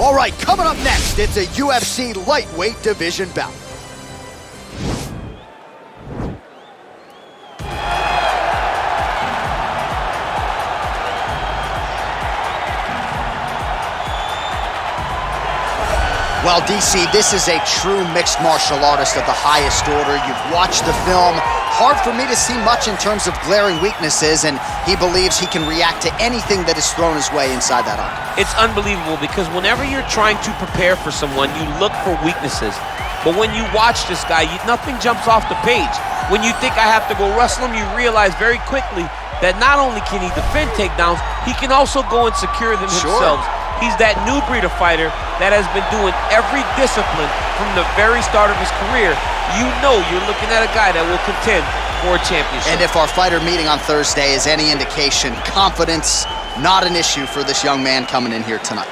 All right, coming up next, it's a UFC lightweight division bout. Well, DC, this is a true mixed martial artist of the highest order. You've watched the film. Hard for me to see much in terms of glaring weaknesses, and he believes he can react to anything that is thrown his way inside that octagon. It's unbelievable because whenever you're trying to prepare for someone, you look for weaknesses. But when you watch this guy, nothing jumps off the page. When you think I have to go wrestle him, you realize very quickly that not only can he defend takedowns, he can also go and secure them himself. He's that new breed of fighter that has been doing every discipline from the very start of his career. You know you're looking at a guy that will contend for a championship. And if our fighter meeting on Thursday is any indication, confidence, not an issue for this young man coming in here tonight.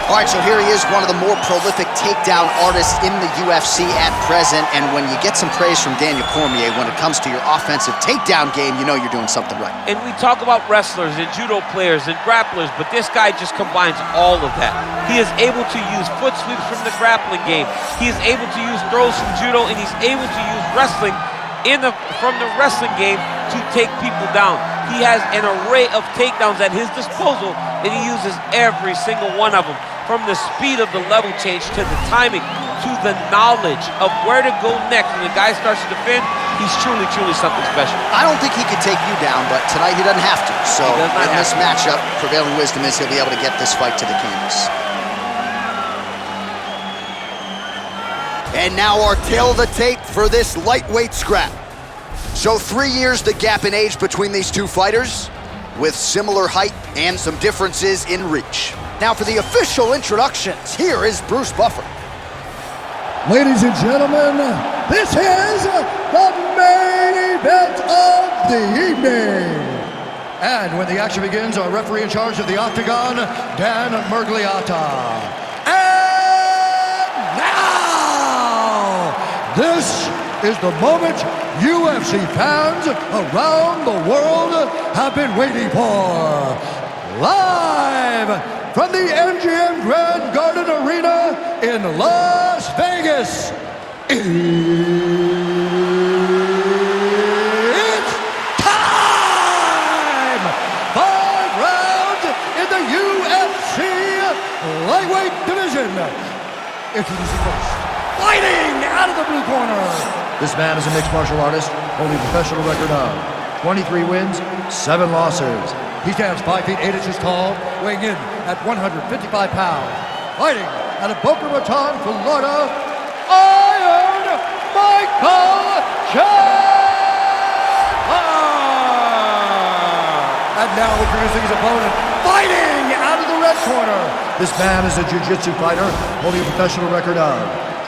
All right, so here he is, one of the more prolific takedown artists in the UFC at present. And when you get some praise from Daniel Cormier when it comes to your offensive takedown game, you know you're doing something right. And we talk about wrestlers and judo players and grapplers, but this guy just combines all of that. He is able to use foot sweeps from the grappling game. He is able to use throws from judo, and he's able to use wrestling from the wrestling game to take people down. He has an array of takedowns at his disposal, and he uses every single one of them. From the speed of the level change to the timing to the knowledge of where to go next. When the guy starts to defend, he's truly, truly something special. I don't think he could take you down, but tonight he doesn't have to. So in this matchup, prevailing wisdom is he'll be able to get this fight to the canvas. And now our tail of the tape for this lightweight scrap. So 3 years the gap in age between these two fighters, with similar height and some differences in reach. Now for the official introductions, here is Bruce Buffer. Ladies and gentlemen, this is the main event of the evening. And when the action begins, our referee in charge of the Octagon, Dan Mergliata. And now, this is the moment UFC fans around the world have been waiting for. Live from the MGM Grand Garden Arena in Las Vegas, it's time! 5 rounds in the UFC lightweight division. Introducing first, fighting out of the blue corner. This man is a mixed martial artist, holding a professional record of 23 wins, 7 losses. He stands 5 feet 8 inches tall, weighing in at 155 pounds. Fighting out of Boca Raton, Florida, Iron Michael Chandler! And now introducing his opponent, fighting out of the red corner. This man is a jiu-jitsu fighter, holding a professional record of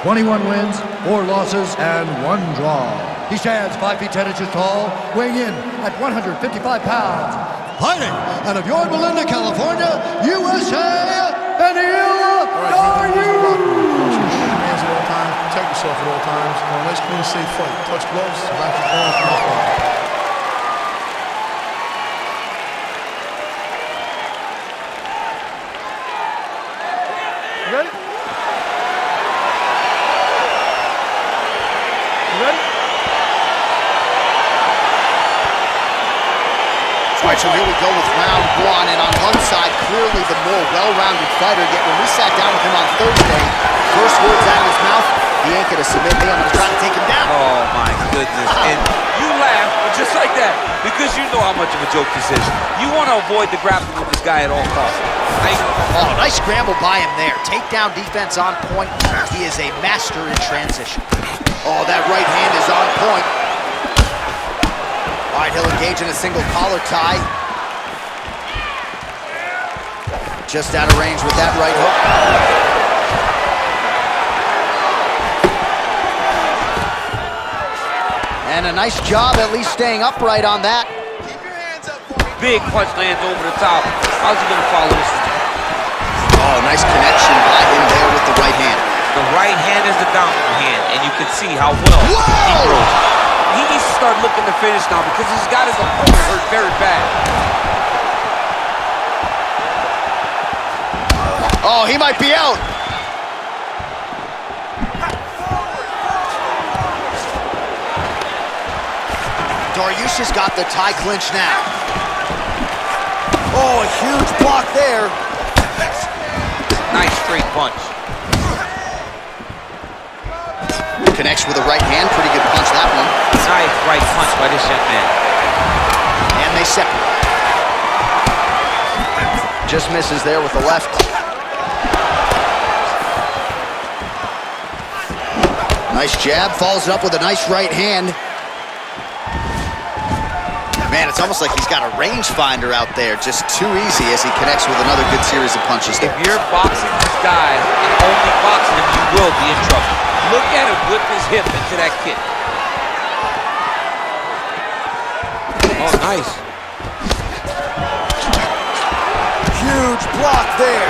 21 wins, 4 losses, and 1 draw. He stands 5 feet 10 inches tall, weighing in at 155 pounds. Fighting out of Yorba Linda, California, USA, Beneil, Dariush! Hands at all times, protect yourself at all times. Nice, clean, safe fight. Touch gloves, back to gloves, mouth guard. You ready? You ready? All right, so here we go with round 1, and on one side, clearly the more well-rounded fighter, yet when we sat down with him on Thursday, first words out of his mouth, he ain't gonna submit me, I'm gonna try to take him down. Oh my goodness, and you laugh, but just like that, because you know how much of a joke this is. You want to avoid the grappling with this guy at all costs. Oh, nice scramble by him there. Takedown defense on point. He is a master in transition. Oh, that right hand is on point. All right, he'll engage in a single collar tie. Just out of range with that right hook. And a nice job at least staying upright on that. Keep your hands up for me. Big punch lands over the top. How's he gonna follow this? Oh, nice connection by him there with the right hand. The right hand is the dominant hand, and you can see how well he throws. he needs to start looking to finish now because he's got his opponent hurt very bad. Oh, he might be out. Dariush has got the tie clinch now. Oh, a huge block there. Nice straight punch. Connects with the right hand. Pretty good punch, that one. Nice right punch by this young man. And they separate. Just misses there with the left. Nice jab. Follows it up with a nice right hand. Man, it's almost like he's got a rangefinder out there. Just too easy as he connects with another good series of punches there. If you're boxing this guy and only boxing him, you will be in trouble. Look at him whip his hip into that kick. Oh, nice. Huge block there.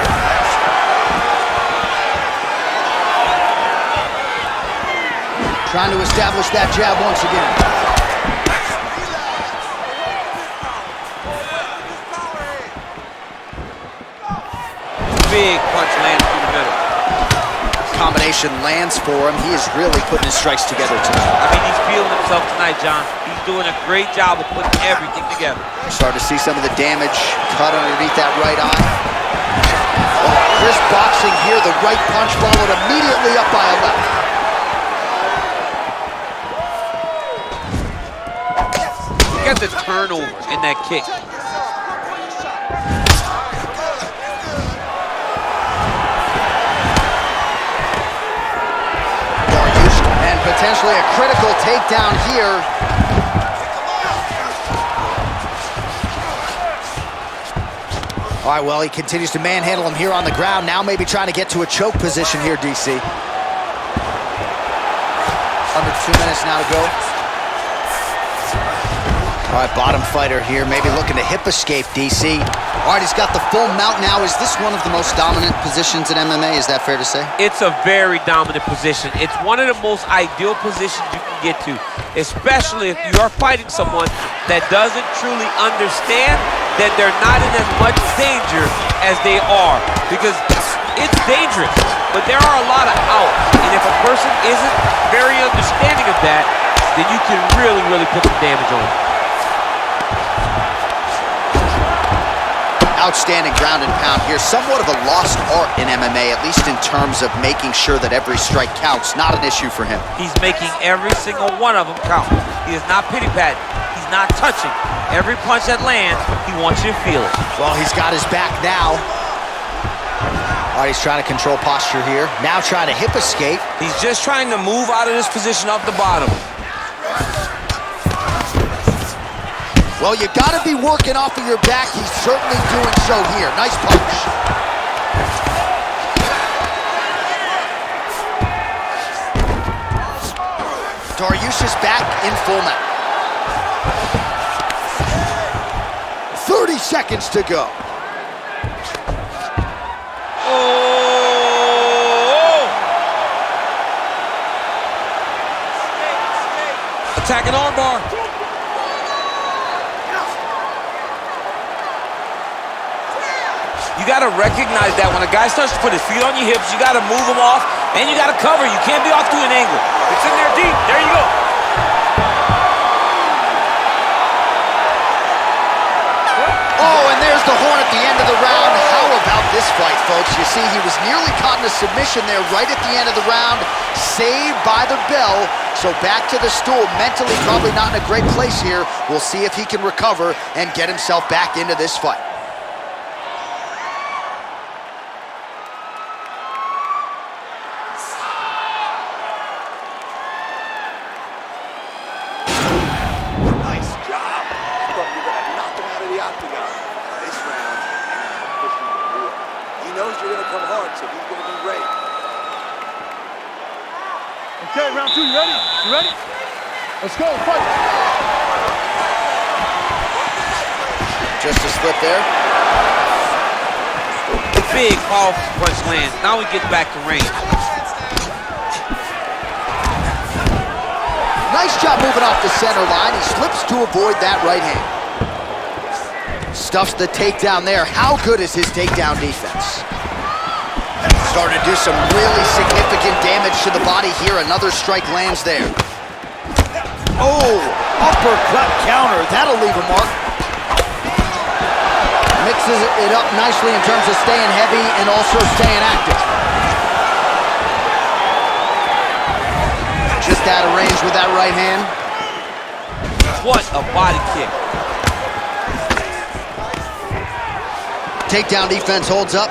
Trying to establish that jab once again. Big punch lands through the middle. Combination lands for him. He is really putting his strikes together tonight. I mean, he's feeling himself tonight, John. He's doing a great job of putting everything together. Starting to see some of the damage cut underneath that right eye. Oh, crisp boxing here. The right punch followed immediately up by a left. Look at the turnover in that kick. Potentially a critical takedown here. All right, well, he continues to manhandle him here on the ground. Now maybe trying to get to a choke position here, DC. Under 2 minutes now to go. All right, bottom fighter here, maybe looking to hip escape, DC. All right, he's got the full mount now. Is this one of the most dominant positions in MMA? Is that fair to say? It's a very dominant position. It's one of the most ideal positions you can get to, especially if you are fighting someone that doesn't truly understand that they're not in as much danger as they are. Because it's dangerous, but there are a lot of outs. And if a person isn't very understanding of that, then you can really, really put some damage on them. Outstanding ground and pound here. Somewhat of a lost art in MMA, at least in terms of making sure that every strike counts. Not an issue for him. He's making every single one of them count. He is not pity-patting. He's not touching. Every punch that lands, he wants you to feel it. Well, he's got his back now. All right, he's trying to control posture here. Now trying to hip escape. He's just trying to move out of this position off the bottom. Well, you got to be working off of your back. He's certainly doing so here. Nice punch. Dariush is back in full mount. 30 seconds to go. Oh! Attacking armbar. You got to recognize that when a guy starts to put his feet on your hips, you got to move him off, and you got to cover. You can't be off to an angle. It's in there deep. There you go. Oh, and there's the horn at the end of the round. How about this fight, folks? You see, he was nearly caught in a submission there right at the end of the round. Saved by the bell. So back to the stool. Mentally probably not in a great place here. We'll see if he can recover and get himself back into this fight. Okay, round two, you ready? You ready? Let's go, fight. Just a slip there. Big, powerful punch lands. Now he gets back to range. Nice job moving off the center line. He slips to avoid that right hand. Stuffs the takedown there. How good is his takedown defense? Starting to do some really significant damage to the body here. Another strike lands there. Oh, uppercut counter. That'll leave a mark. Mixes it up nicely in terms of staying heavy and also staying active. Just out of range with that right hand. What a body kick. Takedown defense holds up.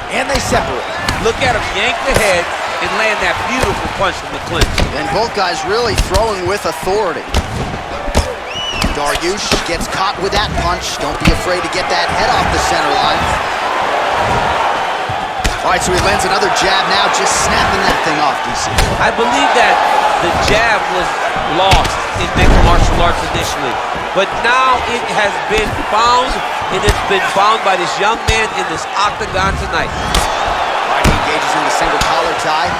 And they separate. Look at him yank the head and land that beautiful punch from the clinch. And both guys really throwing with authority. Dariush gets caught with that punch. Don't be afraid to get that head off the center line. All right, so he lands another jab now, just snapping that thing off, DC. I believe that the jab was lost in mixed martial arts initially, but now it has been found, and it's been found by this young man in this octagon tonight. All right, he engages in the single collar tie.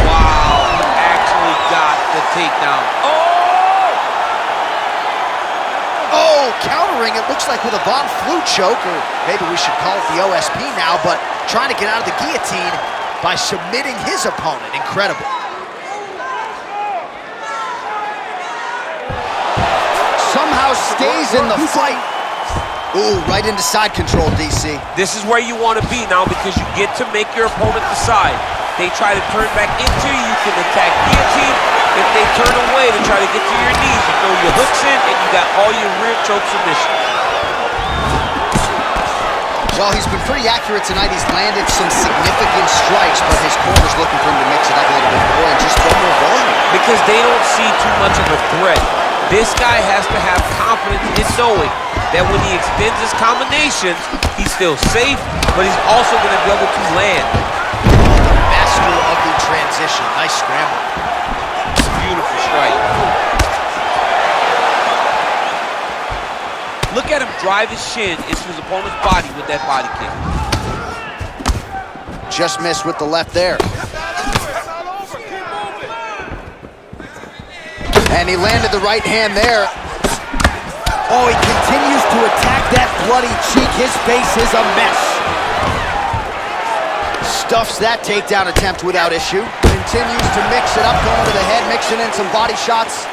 Wow, he actually got the takedown. Oh, countering, it looks like with a Von Flue choke, or maybe we should call it the OSP now, but trying to get out of the guillotine by submitting his opponent. Incredible. Somehow stays in the fight. Ooh, right into side control, DC. This is where you want to be now because you get to make your opponent decide. They try to turn back into you, you can attack guillotine. If they turn away to try to get to your knees, you throw your hooks in and you got all your rear choke submissions. Well, he's been pretty accurate tonight. He's landed some significant strikes, but his corner's looking for him to mix it up a little bit more and just throw more volume. Because they don't see too much of a threat. This guy has to have confidence in knowing that when he extends his combinations, he's still safe, but he's also going to be able to land. The master of the transition. Nice scramble. Beautiful strike. Look at him drive his shin into his opponent's body with that body kick. Just missed with the left there. And he landed the right hand there. Oh, he continues to attack that bloody cheek. His face is a mess. Stuffs that takedown attempt without issue. Continues to mix it up, going to the head, mixing in some body shots.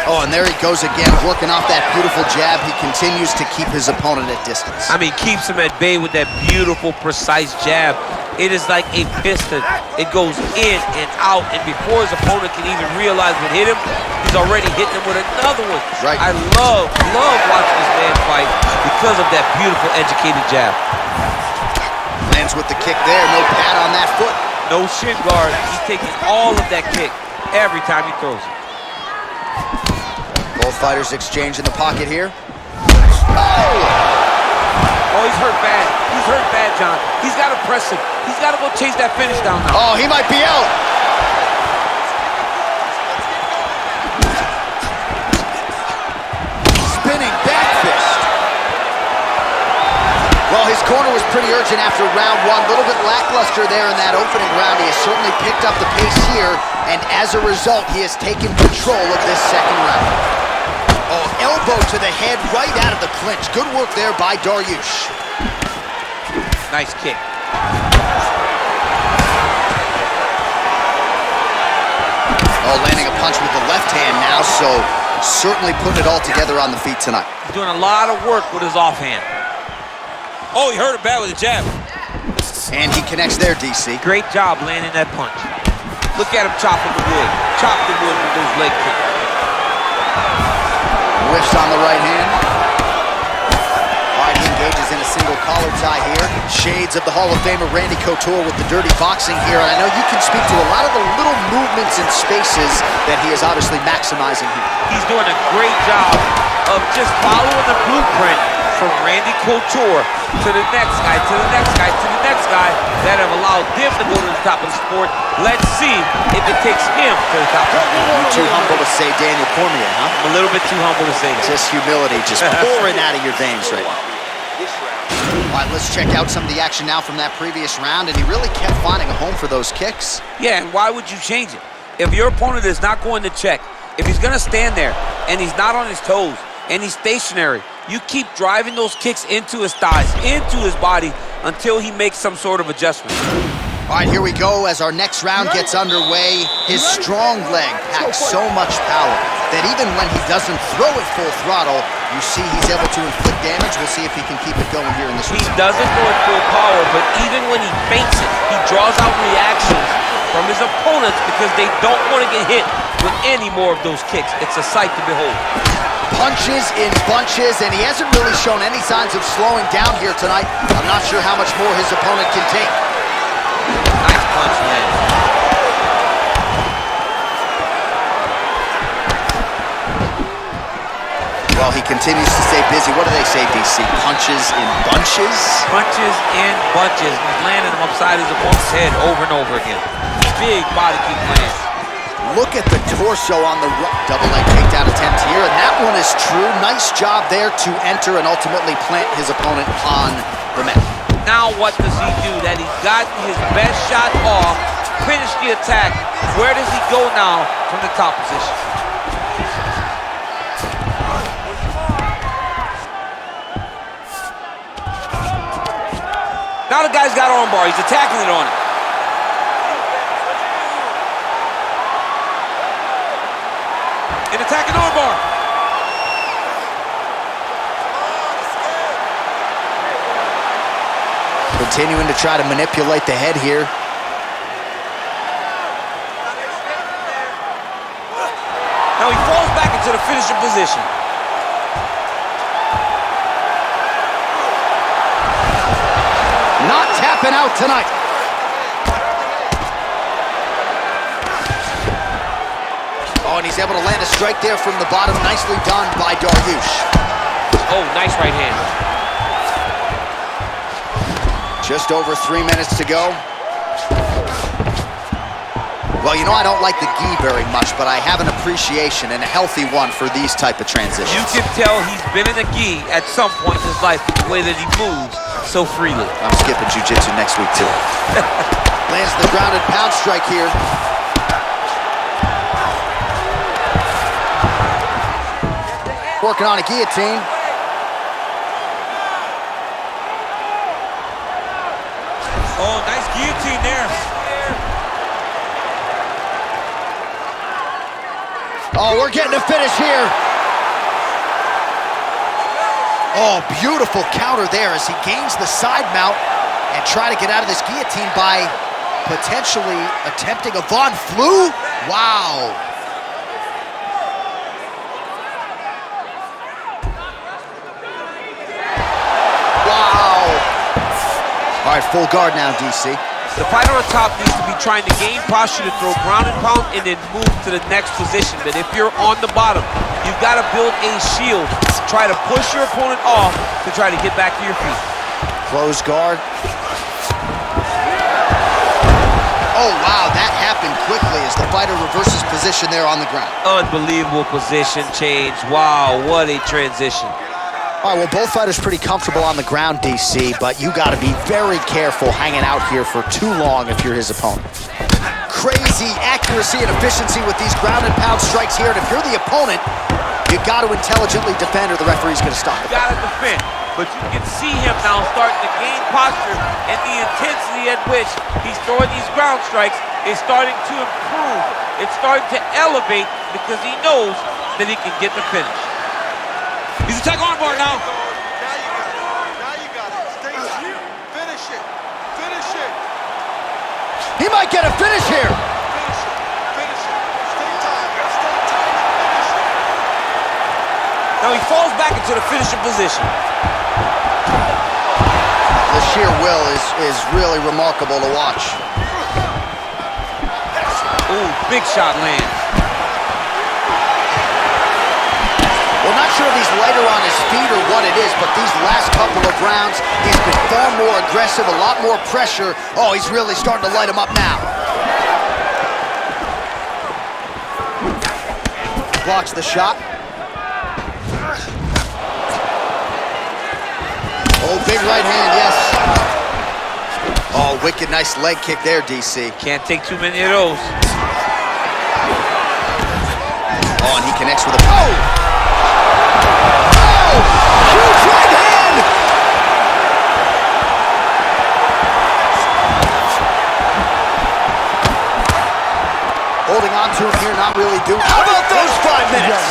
Oh, and there he goes again, working off that beautiful jab. He continues to keep his opponent at distance. I mean, keeps him at bay with that beautiful, precise jab. It is like a piston. It goes in and out, and before his opponent can even realize what hit him, he's already hitting him with another one. Right. I love watching this man fight because of that beautiful, educated jab. Lands with the kick there, no pad on that foot. No shin guard. He's taking all of that kick every time he throws it. Both fighters exchange in the pocket here. Oh, he's hurt bad. He's hurt bad, John. He's got to press him. He's got to go chase that finish down now. Oh, he might be out. Spinning back fist. Well, his corner was pretty urgent after round one. A little bit lackluster there in that opening round. He has certainly picked up the pace here, and as a result, he has taken control of this second round. Oh, elbow to the head right out of the clinch. Good work there by Dariush. Nice kick. Oh, landing a punch with the left hand now, so certainly putting it all together on the feet tonight. He's doing a lot of work with his offhand. Oh, he hurt it bad with a jab. And he connects there, DC. Great job landing that punch. Look at him chopping the wood. Chop the wood with those leg kicks. Whiffs on the right hand. All right, he engages in a single collar tie here. Shades of the Hall of Famer Randy Couture with the dirty boxing here. And I know you can speak to a lot of the little movements and spaces that he is obviously maximizing here. He's doing a great job of just following the blueprint from Randy Couture to the next guy, to the next guy, to the next guy that have allowed them to go to the top of the sport. Let's see if it takes him to the top of the sport. You're too humble to say Daniel Cormier, huh? I'm a little bit too humble to say that. Just humility, just pouring out of your veins right now. All right, let's check out some of the action now from that previous round, and he really kept finding a home for those kicks. Yeah, and why would you change it? If your opponent is not going to check, if he's going to stand there and he's not on his toes and he's stationary, you keep driving those kicks into his thighs, into his body, until he makes some sort of adjustment. All right, here we go as our next round gets underway. His strong leg packs so much power that even when he doesn't throw it full throttle, you see he's able to inflict damage. We'll see if he can keep it going here in this round. He doesn't go at full power, but even when he feints it, he draws out reactions from his opponents because they don't want to get hit with any more of those kicks. It's a sight to behold. Punches in bunches, and he hasn't really shown any signs of slowing down here tonight. I'm not sure how much more his opponent can take. Nice punch lands. Well, he continues to stay busy. What do they say, DC? Punches in bunches? Punches in bunches. He's landing them upside his opponent's head over and over again. Big body kick lands. Look at the torso on the double leg takedown attempt here, and that one is true. Nice job there to enter and ultimately plant his opponent on the mat. Now what does he do? That he's gotten his best shot off, finished the attack. Where does he go now from the top position? Now the guy's got armbar. He's attacking it on it. An attacking armbar. Continuing to try to manipulate the head here. Now he falls back into the finishing position. Not tapping out tonight. Oh, and he's able to land a strike there from the bottom. Nicely done by Dariush. Oh, nice right hand. Just over 3 minutes to go. Well, you know I don't like the gi very much, but I have an appreciation and a healthy one for these type of transitions. You can tell he's been in a gi at some point in his life with the way that he moves so freely. I'm skipping jiu-jitsu next week, too. Lands the grounded pound strike here. Working on a guillotine. Oh, nice guillotine there. Oh, we're getting a finish here. Oh, beautiful counter there as he gains the side mount and try to get out of this guillotine by potentially attempting a Von Flue. Wow. Wow. All right, full guard now, DC. The fighter on top needs to be trying to gain posture to throw ground and pound and then move to the next position. But if you're on the bottom, you've got to build a shield. Try to push your opponent off to try to get back to your feet. Close guard. Oh, wow, that happened quickly as the fighter reverses position there on the ground. Unbelievable position change. Wow, what a transition. All right, well, both fighters pretty comfortable on the ground, DC, but you got to be very careful hanging out here for too long if you're his opponent. Crazy accuracy and efficiency with these ground and pound strikes here, and if you're the opponent, you got to intelligently defend or the referee's going to stop it. You got to defend, but you can see him now starting to gain posture, and the intensity at which he's throwing these ground strikes is starting to improve. It's starting to elevate because he knows that he can get the finish. He's attacking armbar now. Now you got it. Stay tight. Finish it. Finish it. He might get a finish here. Finish it. Finish it. Stay tight. Stay tight. Finish it. Now he falls back into the finishing position. The sheer will is really remarkable to watch. Ooh, big shot lands. Well, not sure if he's lighter on his feet or what it is, but these last couple of rounds, he's been far more aggressive, a lot more pressure. Oh, he's really starting to light him up now. Blocks the shot. Oh, Oh, wicked nice leg kick there, DC. Can't take too many of those. Oh, and he connects with a... Oh! Oh! Huge right hand! Holding on to him here, not really doing... How about those 5 minutes?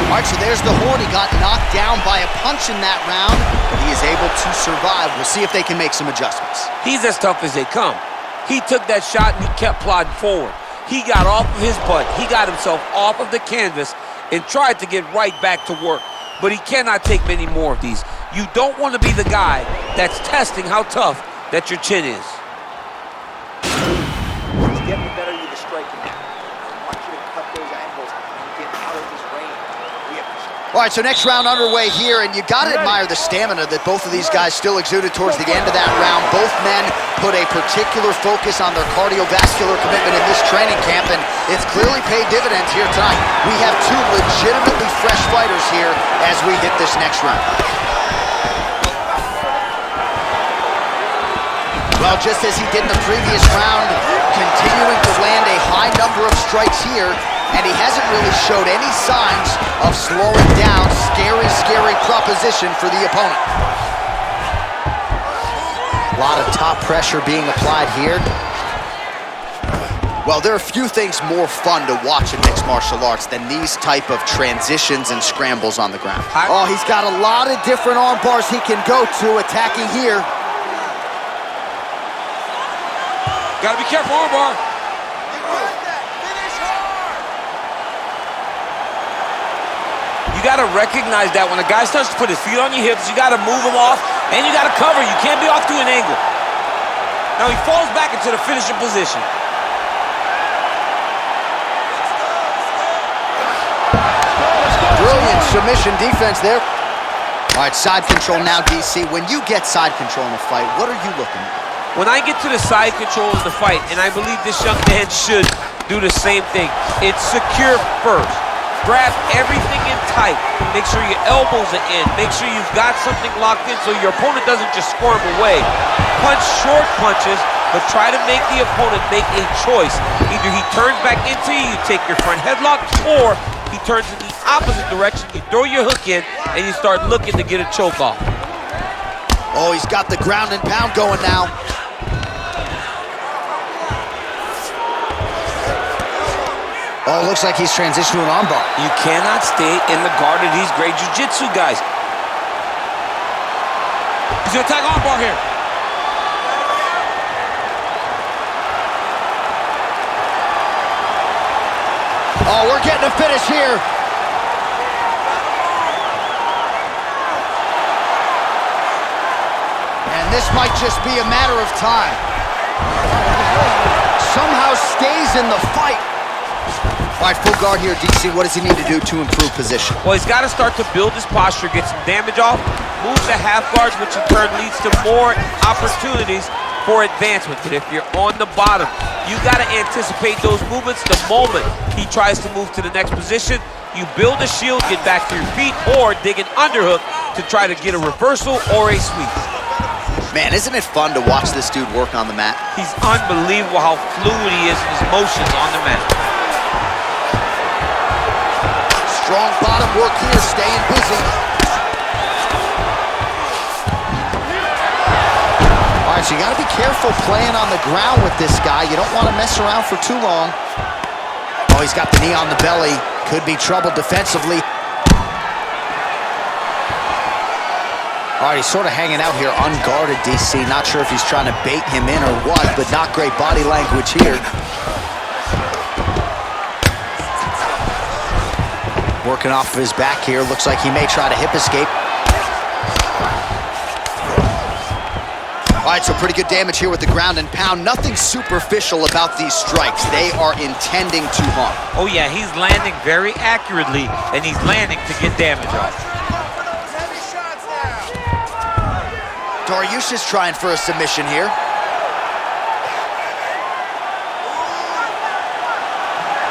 All right, so there's the horn. He got knocked down by a punch in that round, but he is able to survive. We'll see if they can make some adjustments. He's as tough as they come. He took that shot and he kept plodding forward. He got off of his butt. He got himself off of the canvas and tried to get right back to work. But he cannot take many more of these. You don't want to be the guy that's testing how tough that your chin is. He's getting the better of you the striking now. I want you to cut those angles and get out of his range. All right, so next round underway here, and you got to admire the stamina that both of these guys still exuded towards the end of that round. Both men put a particular focus on their cardiovascular commitment in this training camp, and it's clearly paid dividends here tonight. We have two legitimately fresh fighters here as we hit this next round. Well, just as he did in the previous round, continuing to land a high number of strikes here, and he hasn't really showed any signs of slowing down. Scary, scary proposition for the opponent. A lot of top pressure being applied here. Well, there are few things more fun to watch in mixed martial arts than these type of transitions and scrambles on the ground. Oh, he's got a lot of different arm bars he can go to attacking here. Gotta be careful, armbar. You gotta recognize that when a guy starts to put his feet on your hips, you gotta move him off, and you gotta cover. You can't be off to an angle. Now he falls back into the finishing position. Brilliant submission defense there. All right, side control now, DC. When you get side control in a fight, what are you looking at? When I get to the side control in the fight, and I believe this young man should do the same thing, it's secure first. Grab everything in tight. Make sure your elbows are in. Make sure you've got something locked in so your opponent doesn't just squirm away. Punch short punches, but try to make the opponent make a choice. Either he turns back into you, you take your front headlock, or he turns in the opposite direction, you throw your hook in, and you start looking to get a choke off. Oh, he's got the ground and pound going now. Oh, looks like he's transitioned to an armbar. You cannot stay in the guard of these great jiu-jitsu guys. He's gonna attack armbar here. Oh, we're getting a finish here. And this might just be a matter of time. Somehow stays in the fight. All right, full guard here, DC. What does he need to do to improve position? Well, he's got to start to build his posture, get some damage off, move to half guards, which in turn leads to more opportunities for advancement. But if you're on the bottom, you got to anticipate those movements the moment he tries to move to the next position. You build a shield, get back to your feet, or dig an underhook to try to get a reversal or a sweep. Man, isn't it fun to watch this dude work on the mat? He's unbelievable how fluid he is in his motions on the mat. Strong bottom work here, staying busy. All right, so you got to be careful playing on the ground with this guy. You don't want to mess around for too long. Oh, he's got the knee on the belly. Could be trouble defensively. All right, he's sort of hanging out here unguarded, DC. Not sure if he's trying to bait him in or what, but not great body language here. Working off of his back here. Looks like he may try to hip escape. All right, so pretty good damage here with the ground and pound. Nothing superficial about these strikes. They are intending to harm. Oh yeah, he's landing very accurately, and he's landing to get damage off. Dariush is trying for a submission here.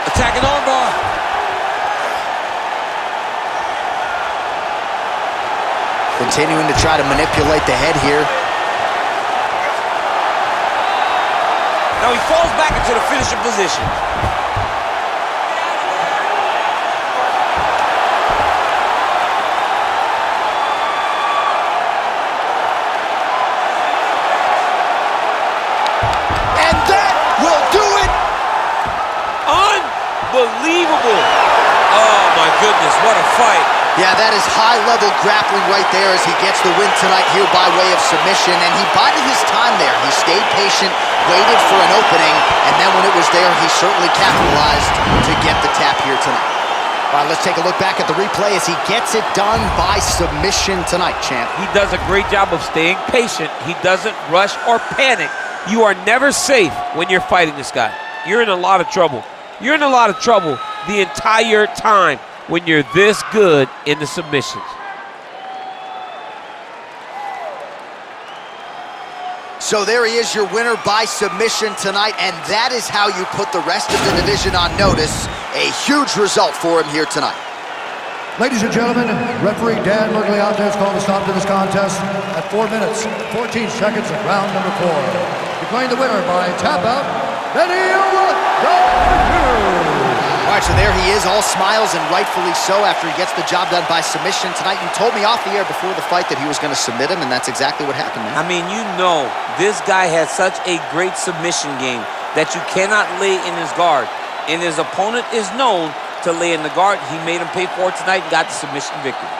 Attacking armbar. Continuing to try to manipulate the head here. Now he falls back into the finishing position. And that will do it. Unbelievable. Oh my goodness, what a fight. Yeah, that is high-level grappling right there as he gets the win tonight here by way of submission, and he bided his time there. He stayed patient, waited for an opening, and then when it was there, he certainly capitalized to get the tap here tonight. All right, let's take a look back at the replay as he gets it done by submission tonight, champ. He does a great job of staying patient. He doesn't rush or panic. You are never safe when you're fighting this guy. You're in a lot of trouble. You're in a lot of trouble the entire time when you're this good in the submissions. So there he is, your winner by submission tonight, and that is how you put the rest of the division on notice. A huge result for him here tonight. Ladies and gentlemen, referee Dan Merced called a stop to this contest at 4 minutes, 14 seconds of round number 4. Declaring the winner by tap out, Beneil. All right, so there he is, all smiles, and rightfully so after he gets the job done by submission tonight. You told me off the air before the fight that he was going to submit him, and that's exactly what happened, man. I mean, you know, this guy has such a great submission game that you cannot lay in his guard. And his opponent is known to lay in the guard. He made him pay for it tonight and got the submission victory.